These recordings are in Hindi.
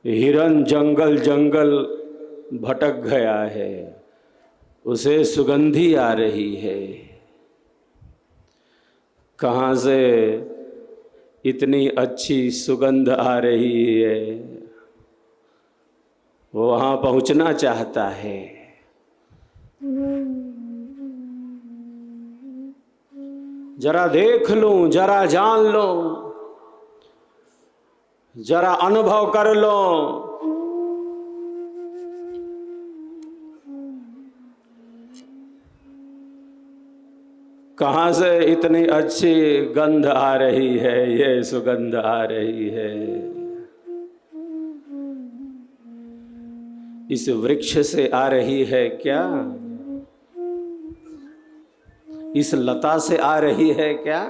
हिरन जंगल जंगल भटक गया है, उसे सुगंधी आ रही है। कहाँ से इतनी अच्छी सुगंध आ रही है, वो वहाँ पहुँचना चाहता है। जरा देख लूं, जरा जान लो, जरा अनुभव कर लो। कहाँ से इतनी अच्छी गंध आ रही है, ये सुगंध आ रही है। इस वृक्ष से आ रही है क्या? इस लता से आ रही है क्या?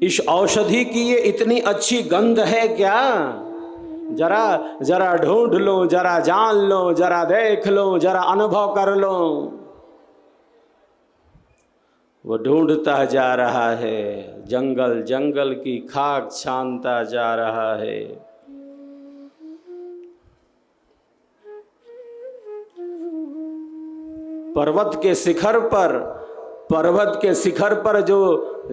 इस औषधि की ये इतनी अच्छी गंध है क्या? जरा जरा ढूंढ लो, जरा जान लो, जरा देख लो, जरा अनुभव कर लो। वो ढूंढता जा रहा है, जंगल जंगल की खाक छानता जा रहा है। पर्वत के शिखर पर जो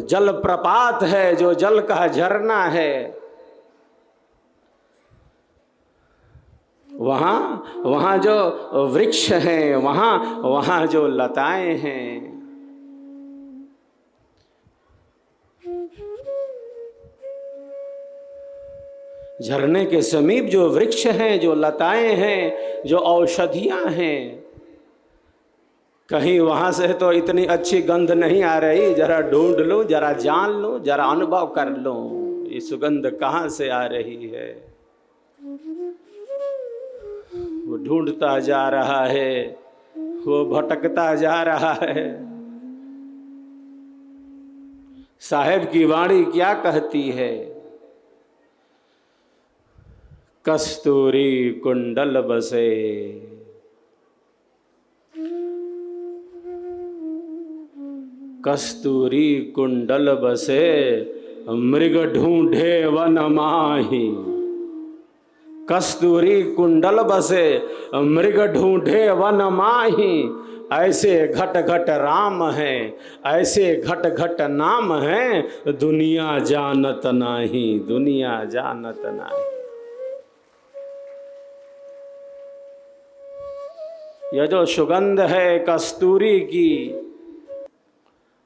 जलप्रपात है, जो जल का झरना है, वहाँ जो वृक्ष हैं, वहाँ जो लताएं हैं, झरने के समीप जो वृक्ष हैं, जो लताएं हैं, जो औषधियां हैं, कहीं वहाँ से तो इतनी अच्छी गंध नहीं आ रही। जरा ढूंढ लो, जरा जान लो, जरा अनुभव कर लो, ये सुगंध कहाँ से आ रही है। वो ढूंढता जा रहा है, वो भटकता जा रहा है। साहेब की वाणी क्या कहती है? कस्तूरी कुंडल बसे, कस्तूरी कुंडल बसे, मृग ढूंढे वन माही। कस्तूरी कुंडल बसे, मृग ढूंढे वन माही। ऐसे घट घट राम है, ऐसे घट घट नाम है, दुनिया जानत नाही, दुनिया जानत नाही। यह जो सुगंध है कस्तूरी की,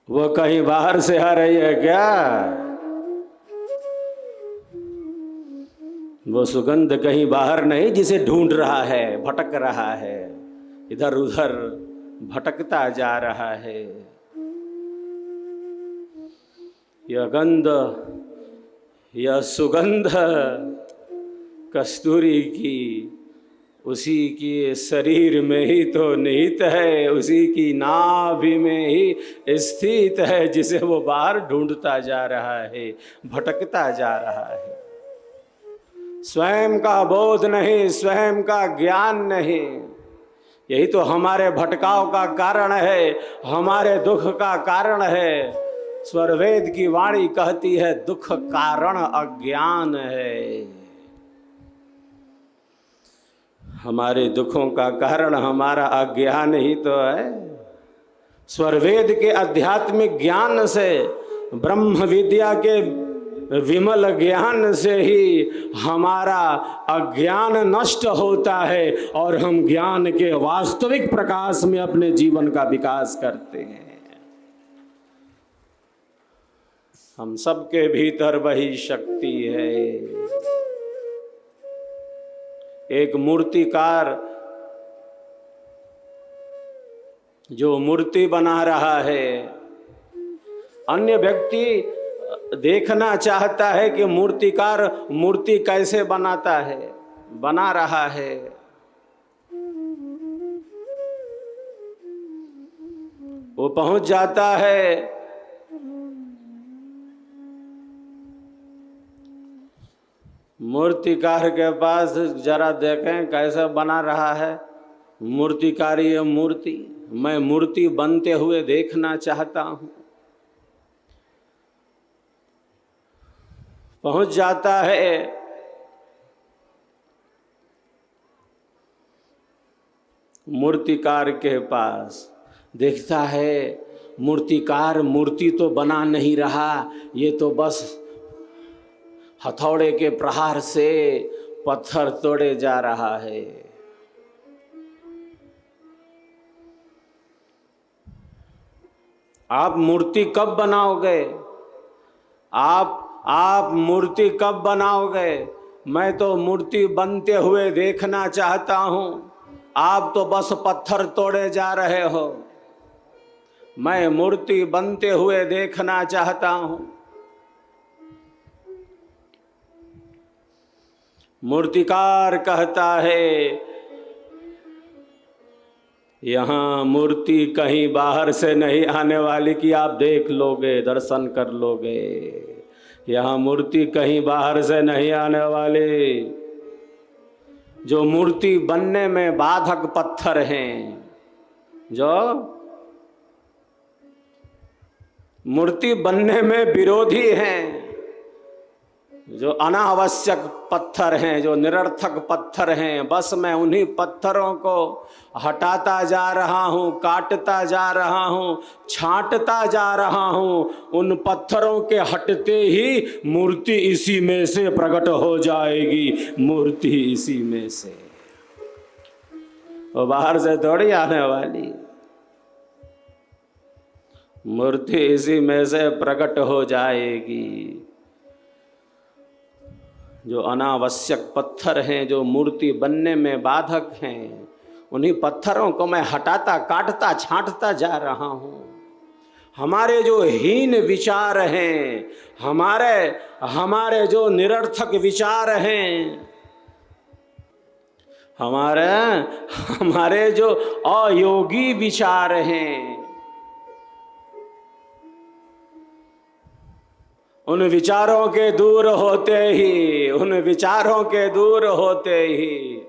वो कहीं बाहर से आ रही है क्या? वो सुगंध कहीं बाहर नहीं, जिसे ढूंढ रहा है, भटक रहा है, इधर उधर भटकता जा रहा है। यह गंध, यह सुगंध कस्तूरी की उसी के शरीर में ही तो निहित है, उसी की नाभि में ही स्थित है, जिसे वो बाहर ढूंढता जा रहा है, भटकता जा रहा है। स्वयं का बोध नहीं, स्वयं का ज्ञान नहीं, यही तो हमारे भटकाव का कारण है, हमारे दुख का कारण है। स्वरवेद की वाणी कहती है, दुख कारण अज्ञान है। हमारे दुखों का कारण हमारा अज्ञान ही तो है। स्वरवेद के आध्यात्मिक ज्ञान से, ब्रह्म विद्या के विमल ज्ञान से ही हमारा अज्ञान नष्ट होता है और हम ज्ञान के वास्तविक प्रकाश में अपने जीवन का विकास करते हैं। हम सबके भीतर वही शक्ति है। एक मूर्तिकार जो मूर्ति बना रहा है, अन्य व्यक्ति देखना चाहता है कि मूर्तिकार मूर्ति कैसे बनाता है, बना रहा है। वो पहुंच जाता है, मूर्तिकार के पास, जरा देखें कैसा बना रहा है। मूर्तिकारी है मूर्ति, मैं मूर्ति बनते हुए देखना चाहता हूँ। पहुंच जाता है। मूर्तिकार के पास देखता है, मूर्तिकार मूर्ति तो बना नहीं रहा, ये तो बस हथौड़े के प्रहार से पत्थर तोड़े जा रहा है। आप मूर्ति कब बनाओगे? आप मूर्ति कब बनाओगे? मैं तो मूर्ति बनते हुए देखना चाहता हूं, आप तो बस पत्थर तोड़े जा रहे हो। मैं मूर्ति बनते हुए देखना चाहता हूं। मूर्तिकार कहता है, यहाँ मूर्ति कहीं बाहर से नहीं आने वाली कि आप देख लोगे, दर्शन कर लोगे। यहाँ मूर्ति कहीं बाहर से नहीं आने वाली। जो मूर्ति बनने में बाधक पत्थर हैं, जो मूर्ति बनने में विरोधी हैं, जो अनावश्यक पत्थर हैं, जो निरर्थक पत्थर हैं, बस मैं उन्हीं पत्थरों को हटाता जा रहा हूँ, काटता जा रहा हूँ, छांटता जा रहा हूँ। उन पत्थरों के हटते ही मूर्ति इसी में से प्रकट हो जाएगी। मूर्ति इसी में से, वो बाहर से थोड़ी आने वाली। मूर्ति इसी में से प्रकट हो जाएगी। जो अनावश्यक पत्थर हैं, जो मूर्ति बनने में बाधक हैं, उन्हीं पत्थरों को मैं हटाता, काटता, छांटता जा रहा हूँ। हमारे जो हीन विचार हैं, हमारे जो निरर्थक विचार हैं, हमारे जो अयोगी विचार हैं, उन विचारों के दूर होते ही,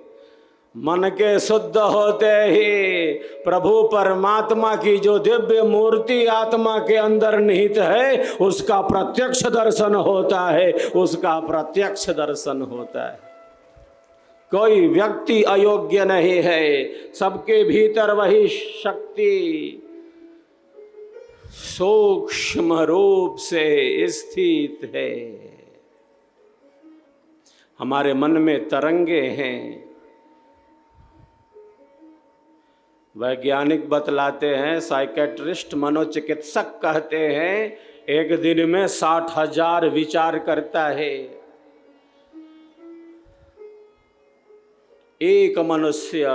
मन के शुद्ध होते ही प्रभु परमात्मा की जो दिव्य मूर्ति आत्मा के अंदर निहित है, उसका प्रत्यक्ष दर्शन होता है। कोई व्यक्ति अयोग्य नहीं है, सबके भीतर वही शक्ति सूक्ष्म रूप से स्थित है। हमारे मन में तरंगे हैं। वैज्ञानिक बतलाते हैं, साइकेट्रिस्ट मनोचिकित्सक कहते हैं, एक दिन में 60,000 विचार करता है एक मनुष्य।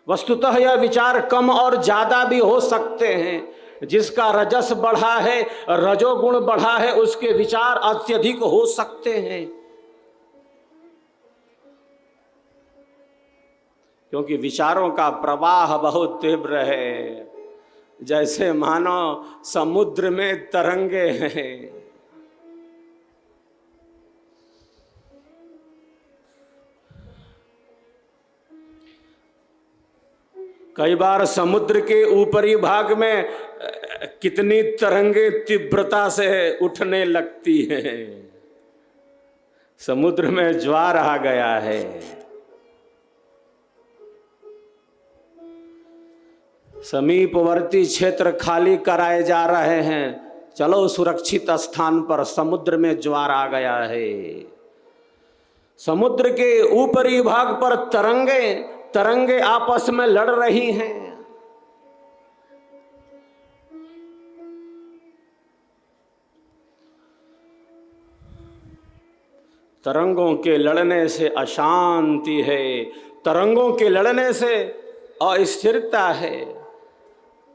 वस्तुतः यह विचार कम और ज्यादा भी हो सकते हैं। जिसका रजस बढ़ा है, रजोगुण बढ़ा है, उसके विचार अत्यधिक हो सकते हैं, क्योंकि विचारों का प्रवाह बहुत तीव्र है। जैसे मानो समुद्र में तरंगे हैं। कई बार समुद्र के ऊपरी भाग में कितनी तरंगे तीव्रता से उठने लगती हैं। समुद्र में ज्वार आ गया है। समीपवर्ती क्षेत्र खाली कराए जा रहे हैं। चलो सुरक्षित स्थान पर, समुद्र में ज्वार आ गया है। समुद्र के ऊपरी भाग पर तरंगे आपस में लड़ रही हैं। तरंगों के लड़ने से अशांति है, तरंगों के लड़ने से अस्थिरता है,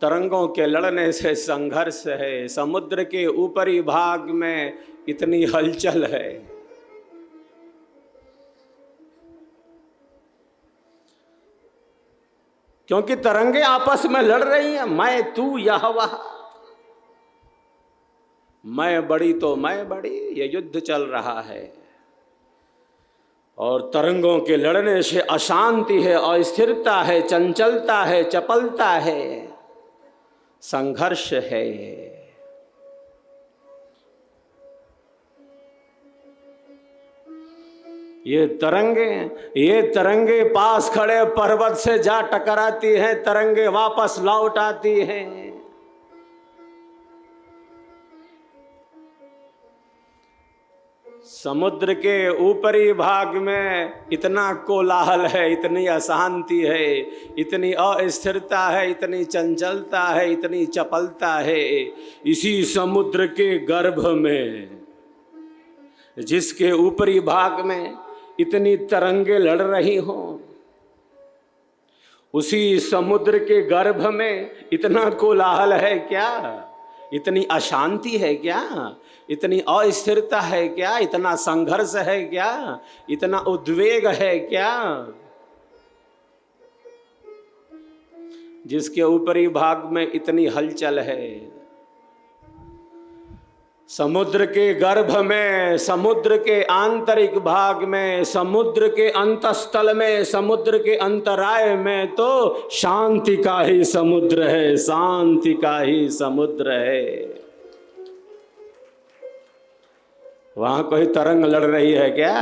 तरंगों के लड़ने से संघर्ष है। समुद्र के ऊपरी भाग में इतनी हलचल है। क्योंकि तरंगे आपस में लड़ रही हैं, मैं तू यह वह, मैं बड़ी तो मैं बड़ी, ये युद्ध चल रहा है। और तरंगों के लड़ने से अशांति है, अस्थिरता है, चंचलता है, चपलता है, संघर्ष है। ये तरंगे पास खड़े पर्वत से जा टकराती हैं, तरंगे वापस लौट आती हैं। समुद्र के ऊपरी भाग में इतना कोलाहल है, इतनी अशांति है, इतनी अस्थिरता है, इतनी चंचलता है, इतनी चपलता है। इसी समुद्र के गर्भ में, जिसके ऊपरी भाग में इतनी तरंगे लड़ रही हों, उसी समुद्र के गर्भ में इतना कोलाहल है क्या? इतनी अशांति है क्या? इतनी अस्थिरता है क्या? इतना संघर्ष है क्या? इतना उद्वेग है क्या? जिसके ऊपरी भाग में इतनी हलचल है। समुद्र के गर्भ में, समुद्र के आंतरिक भाग में, समुद्र के अंतस्थल में, समुद्र के अंतराय में तो शांति का ही समुद्र है, शांति का ही समुद्र है। वहां कोई तरंग लड़ रही है क्या?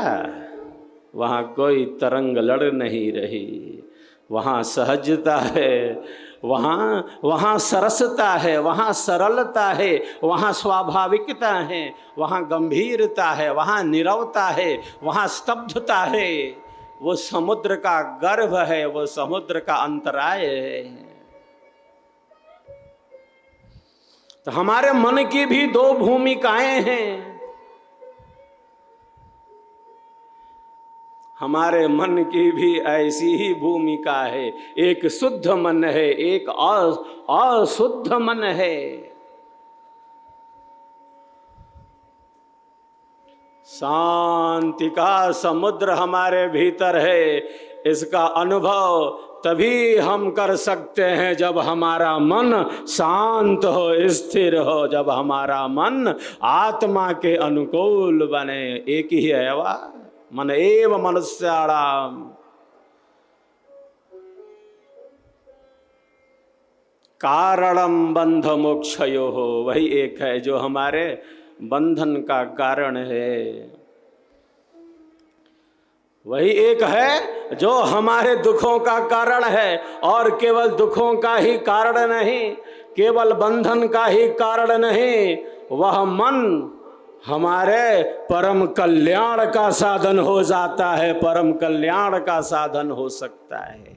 वहां कोई तरंग लड़ नहीं रही। वहां सहजता है, वहाँ सरसता है, वहाँ सरलता है, वहाँ स्वाभाविकता है, वहाँ गंभीरता है, वहाँ नीरवता है, वहाँ स्तब्धता है। वो समुद्र का गर्भ है, वो समुद्र का अंतराय है। तो हमारे मन की भी दो भूमिकाएं हैं। हमारे मन की भी ऐसी ही भूमिका है। एक शुद्ध मन है, एक अशुद्ध मन है। शांति का समुद्र हमारे भीतर है। इसका अनुभव तभी हम कर सकते हैं जब हमारा मन शांत हो, स्थिर हो, जब हमारा मन आत्मा के अनुकूल बने। एक ही है वह मन एव मनुष्याणाम। कारणम बंध मोक्षयो हो, वही एक है जो हमारे बंधन का कारण है। वही एक है जो हमारे दुखों का कारण है, और केवल दुखों का ही कारण नहीं, केवल बंधन का ही कारण नहीं, वह मन हमारे परम कल्याण का साधन हो जाता है, परम कल्याण का साधन हो सकता है।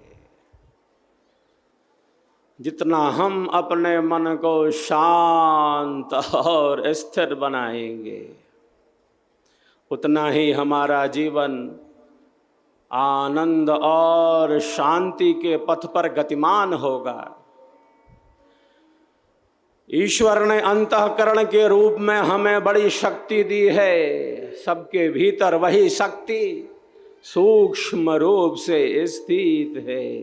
जितना हम अपने मन को शांत और स्थिर बनाएंगे, उतना ही हमारा जीवन आनंद और शांति के पथ पर गतिमान होगा। ईश्वर ने अंतःकरण के रूप में हमें बड़ी शक्ति दी है। सबके भीतर वही शक्ति सूक्ष्म रूप से स्थित है।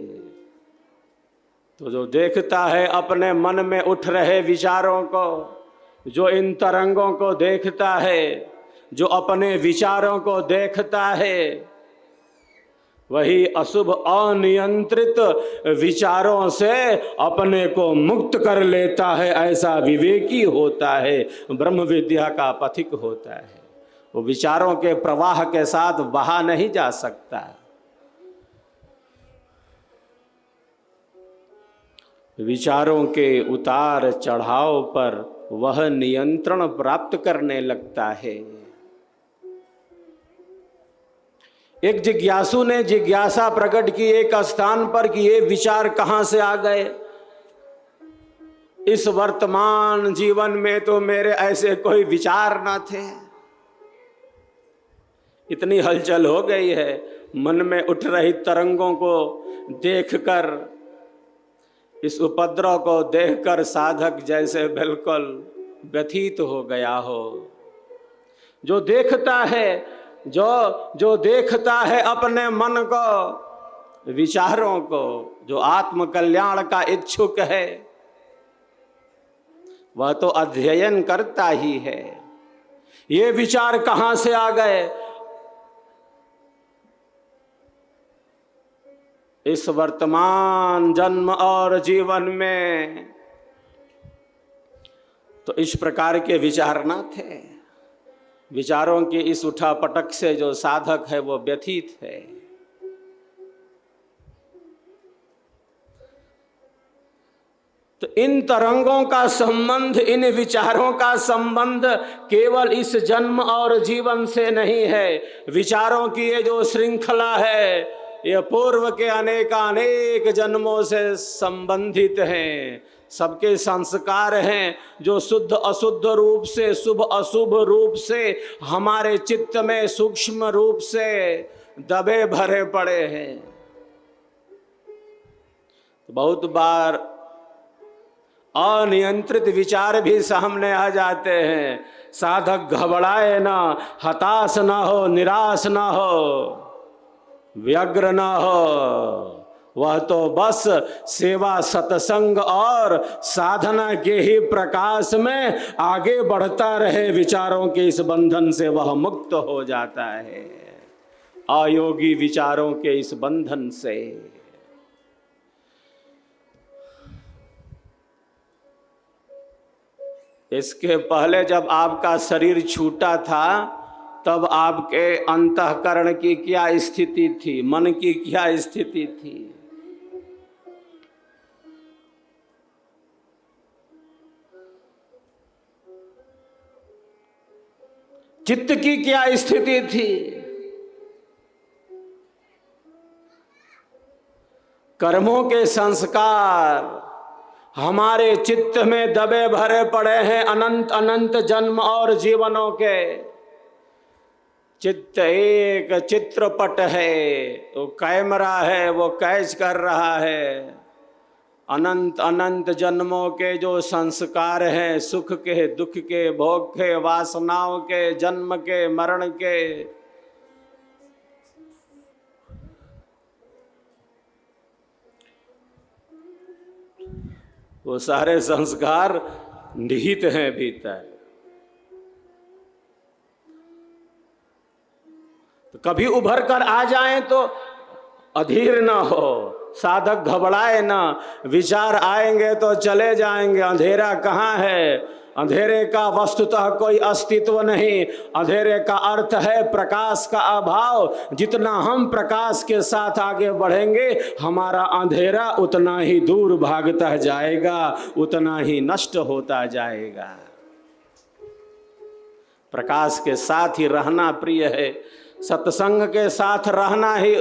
तो जो देखता है अपने मन में उठ रहे विचारों को, जो इन तरंगों को देखता है, जो अपने विचारों को देखता है, वही अशुभ अनियंत्रित विचारों से अपने को मुक्त कर लेता है। ऐसा विवेकी होता है, ब्रह्म विद्या का पथिक होता है। वो विचारों के प्रवाह के साथ बहा नहीं जा सकता। विचारों के उतार चढ़ाव पर वह नियंत्रण प्राप्त करने लगता है। एक जिज्ञासु ने जिज्ञासा प्रकट की एक स्थान पर कि ये विचार कहाँ से आ गए। इस वर्तमान जीवन में तो मेरे ऐसे कोई विचार न थे। इतनी हलचल हो गई है, मन में उठ रही तरंगों को देखकर, इस उपद्रव को देखकर साधक जैसे बिल्कुल व्यथित हो गया हो। जो देखता है, जो देखता है अपने मन को, विचारों को, जो आत्म कल्याण का इच्छुक है, वह तो अध्ययन करता ही है। ये विचार कहाँ से आ गए? इस वर्तमान जन्म और जीवन में तो इस प्रकार के विचार न थे। विचारों की इस उठापटक से जो साधक है वो व्यथित है। तो इन तरंगों का संबंध, इन विचारों का संबंध केवल इस जन्म और जीवन से नहीं है। विचारों की ये जो श्रृंखला है ये पूर्व के अनेक जन्मों से संबंधित हैं। सबके संस्कार हैं जो शुद्ध अशुद्ध रूप से, शुभ अशुभ रूप से हमारे चित्त में सूक्ष्म रूप से दबे भरे पड़े हैं। बहुत बार अनियंत्रित विचार भी सामने आ जाते हैं। साधक घबराए ना, हताश ना हो, निराश ना हो, व्यग्र ना हो। वह तो बस सेवा, सत्संग और साधना के ही प्रकाश में आगे बढ़ता रहे। विचारों के इस बंधन से वह मुक्त हो जाता है, अयोगी विचारों के इस बंधन से। इसके पहले जब आपका शरीर छूटा था तब आपके अंतःकरण की क्या स्थिति थी, मन की क्या स्थिति थी? चित्त की क्या स्थिति थी? कर्मों के संस्कार हमारे चित्त में दबे भरे पड़े हैं, अनंत अनंत जन्म और जीवनों के। चित्त एक चित्रपट है, तो कैमरा है, वो कैच कर रहा है अनंत अनंत जन्मों के जो संस्कार हैं, सुख के, दुख के, भोग के, वासनाओं के, जन्म के, मरण के। वो सारे संस्कार निहित हैं भीतर। तो कभी उभर कर आ जाएं तो अधीर ना हो, साधक घबराए ना। विचार आएंगे तो चले जाएंगे। अंधेरा कहाँ है? अंधेरे का वस्तुतः कोई अस्तित्व नहीं। अंधेरे का अर्थ है प्रकाश का अभाव। जितना हम प्रकाश के साथ आगे बढ़ेंगे हमारा अंधेरा उतना ही दूर भागता जाएगा, उतना ही नष्ट होता जाएगा। प्रकाश के साथ ही रहना प्रिय है, सत्संग के साथ रहना ही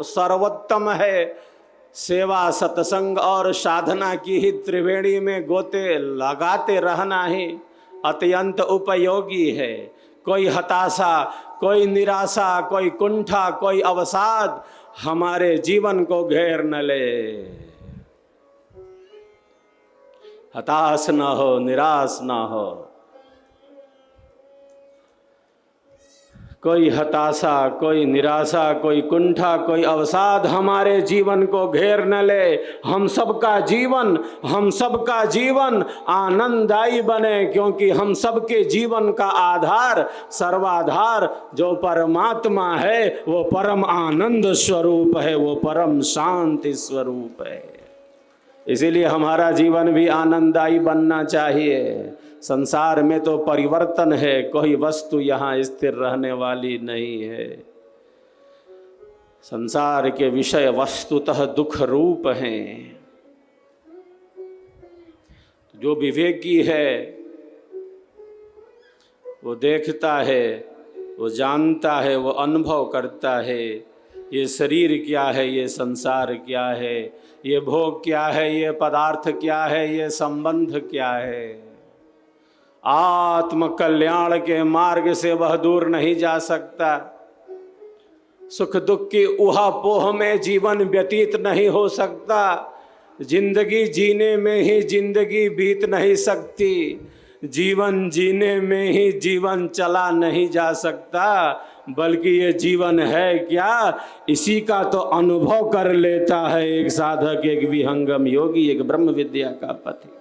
सर्वोत्तम है। सेवा, सत्संग और साधना की ही त्रिवेणी में गोते लगाते रहना ही अत्यंत उपयोगी है। कोई हताशा, कोई निराशा, कोई कुंठा, कोई अवसाद हमारे जीवन को घेर न ले। हताश ना हो, निराश ना हो। कोई हताशा, कोई निराशा, कोई कुंठा, कोई अवसाद हमारे जीवन को घेर न ले। हम सबका जीवन आनंददायी बने, क्योंकि हम सबके जीवन का आधार, सर्वाधार जो परमात्मा है वो परम आनंद स्वरूप है, वो परम शांति स्वरूप है। इसीलिए हमारा जीवन भी आनंददायी बनना चाहिए। संसार में तो परिवर्तन है, कोई वस्तु यहाँ स्थिर रहने वाली नहीं है। संसार के विषय वस्तुतः दुख रूप हैं। जो विवेकी है वो देखता है, वो जानता है, वो अनुभव करता है ये शरीर क्या है, ये संसार क्या है, ये भोग क्या है, ये पदार्थ क्या है, ये संबंध क्या है। आत्म कल्याण के मार्ग से वह दूर नहीं जा सकता। सुख दुख की उहापोह में जीवन व्यतीत नहीं हो सकता। जिंदगी जीने में ही जिंदगी बीत नहीं सकती। जीवन जीने में ही जीवन चला नहीं जा सकता, बल्कि ये जीवन है क्या, इसी का तो अनुभव कर लेता है एक साधक, एक विहंगम योगी, एक ब्रह्म विद्या का पथिक।